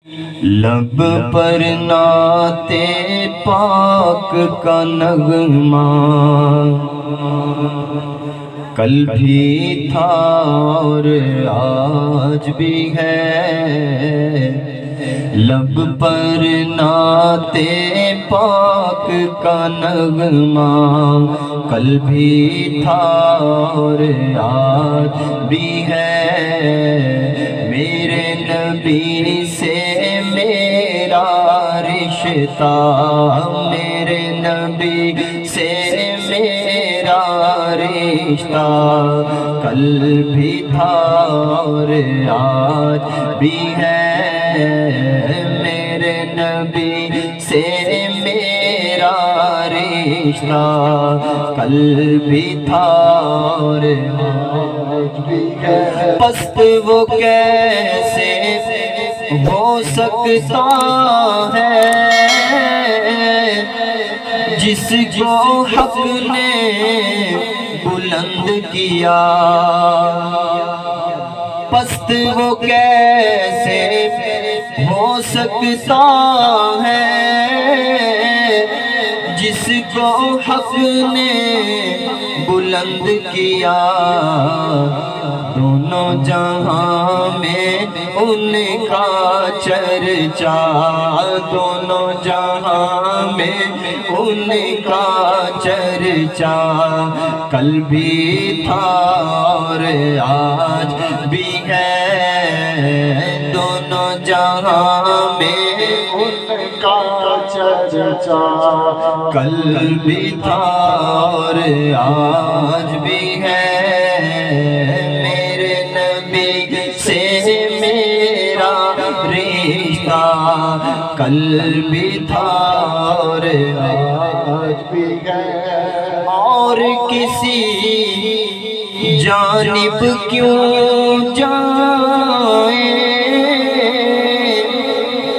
لب پر نعت پاک کا نغمہ کل بھی تھا اور آج بھی ہے، لب پر نعت پاک کا نغمہ کل بھی تھا اور آج بھی ہے، میرے نبی سے میرا رشتہ، میرے نبی سے میرا رشتہ کل بھی تھا اور آج بھی ہے، میرے نبی سے میرا رشتہ کل بھی تھا اور آج بھی ہے۔ پست وہ کیسے ہو سکتا ہے جس کو حق نے بلند کیا، پست وہ کیسے ہو سکتا ہے جس کو حق نے بلند کیا، دونوں جہاں میں ان کا چرچا، دونوں جہاں میں ان کا چرچا کل بھی تھا اور آج بھی ہے، دونوں جہاں میں ان کا چرچا کل بھی تھا اور آج بھی ہے، میرے نبی سے میرا رشتہ کل بھی تھا اور آج بھی ہے، اور کسی جانب کیوں جائیں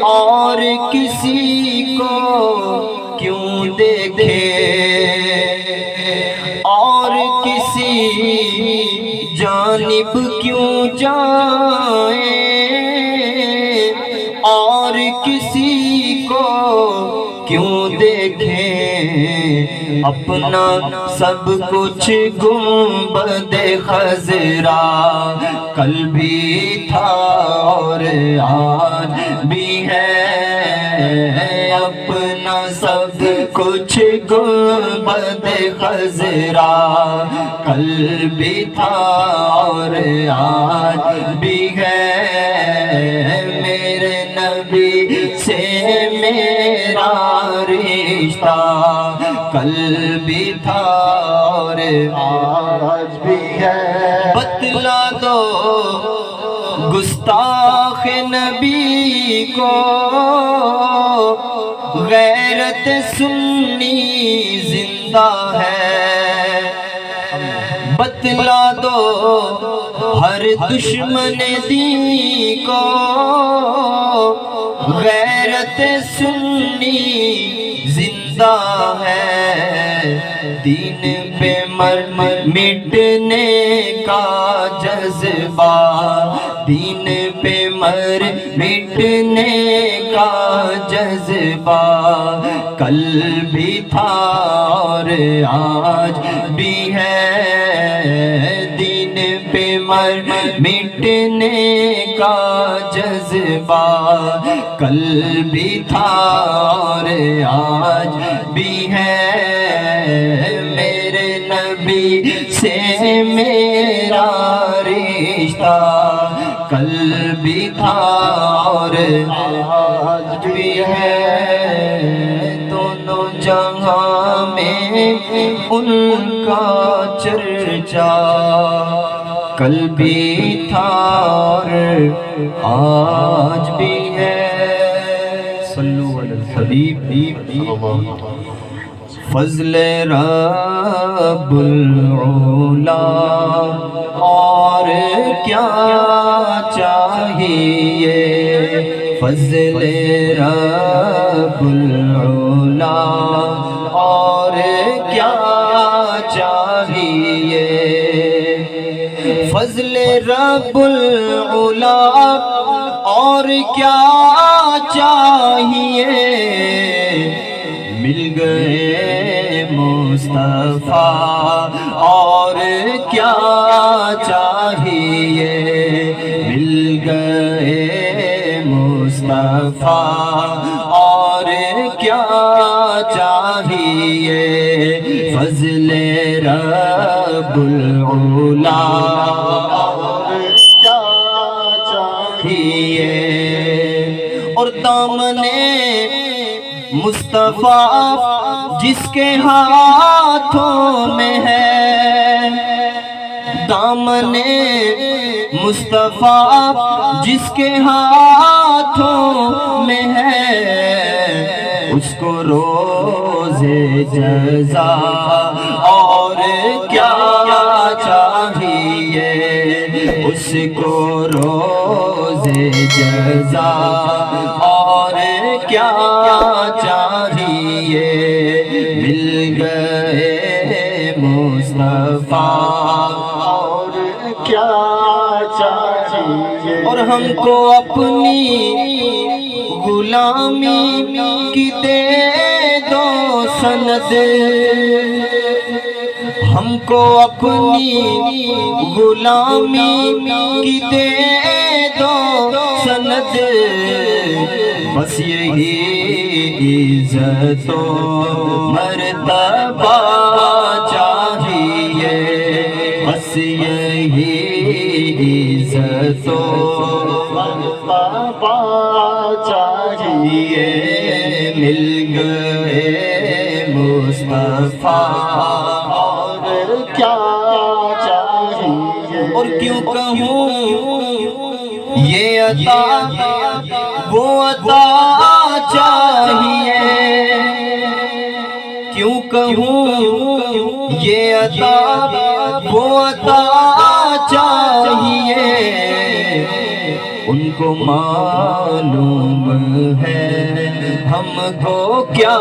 اور کسی کو کیوں دیکھیں، اور کسی جانب کیوں جائیں اور کسی کو کیوں دیکھیں، اپنا سب کچھ گنبد خضرا کل بھی تھا اور آج بھی ہے، اپنا سب کچھ گنبد خضرا کل بھی تھا اور آج بھی ہے، میرے نبی سے میرا رشتہ کل بھی تھا اور آج بھی ہے، بتلا دو گستاخ نبی کو غیرت سنی زندہ ہے، بتلا دو ہر دشمن دین کو غیرت سنی زندہ ہے، دین پہ مٹنے کا جذبہ، دین پہ مٹنے کا جذبہ کل بھی تھا اور آج بھی ہے، دین پہ مٹنے کا جذبہ کل بھی تھا اور آج بھی ہے، میرے نبی سے میرا رشتہ کل بھی تھا اور آج بھی ہے، دونوں جہاں میں ان کا چرچا کل بھی تھا اور آج بھی ہے، صلو علی الحبیب، فضل رب العلا اور کیا چاہیے، فضل رب العلا اور کیا چاہیے، فضل رب العلا اور کیا چاہیے، مل گئے مصطفیٰ اور کیا چاہیے، مل گئے مصطفیٰ اور کیا چاہیے، فضل رب العلا اور کیا چاہیے۔ اور دامن مصطفیٰ جس کے ہاتھوں میں ہے، دامن مصطفیٰ جس کے ہاتھوں میں ہے، اس کو روز جزا اور کیا چاہیے، اس کو روز جزا اور کیا چاہیے، مل گئے مصطفیٰ اور کیا چاہیے۔ اور ہم کو اپنی غلامی کی دے دو سند، ہم کو اپنی غلامی کی دے دو سند، بس یہی عزت و مرتبہ چاہیے، بس یہی عزت و مرتبہ چاہیے، مل گئے مصطفیٰ اور کیا چاہیے۔ اور کیوں کہوں یہ عطا وہ عطا چاہیے، کیوں کہوں یہ عطا وہ عطا چاہیے، ان کو معلوم ہے ہم کو کیا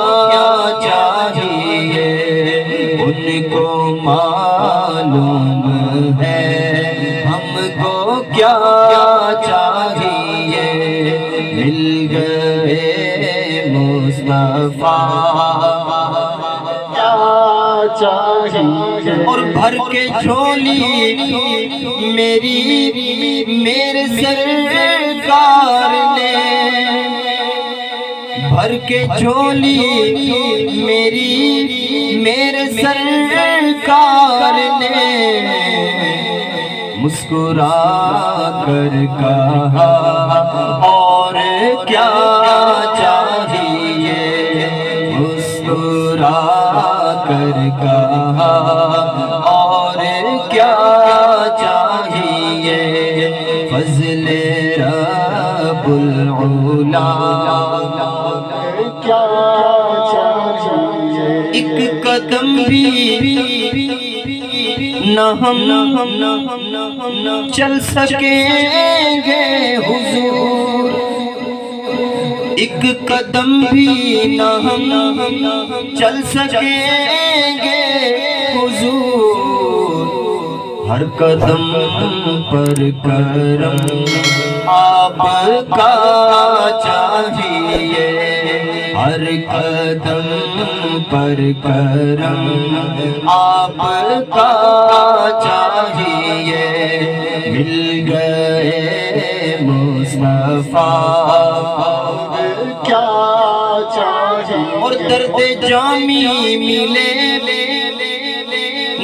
چاہیے، ان کو معلوم ہے ہم کو کیا چاہیے، مل گئے مصطفیٰ کیا چاہیے۔ اور بھر کے جھولی میرے سرکار نے، بھر کے جھولی میرے سرکار نے، مسکرا کر کہا اور کیا چاہیے، مسکرا کر کہا اور کیا چاہیے، فضل رب العلا کیا چاہیے۔ ایک قدم بھی نہ ہم چل سکیں گے حضور، ایک قدم بھی نہ ہم چل سکیں گے حضور، ہر قدم پر کرم آپ کا چاہیے، ہر قدم پر کرم آپ کا چاہیے، مل گئے مصطفیٰ کیا چاہیے۔ اور درد جامی ملے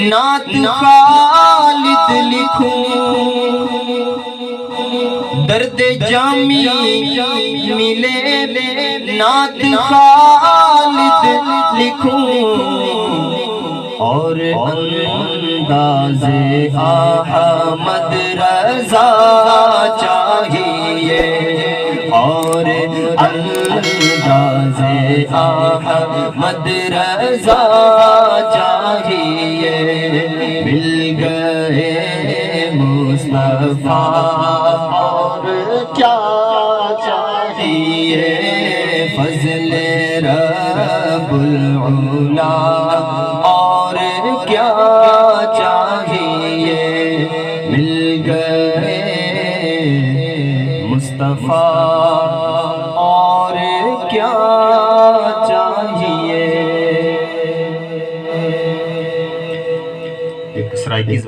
نعت خالد لکھوں، درد جامی ملے نعت خالد لکھوں، اور انداز احمد رضا چاہیے، اور انداز احمد رضا چاہیے، مل گئے مصطفیٰ اور کیا چاہیے، فضل رب العلا اور کیا چاہیے، مل گئے مصطفیٰ اور کیا چاہیے. ایک سرائکی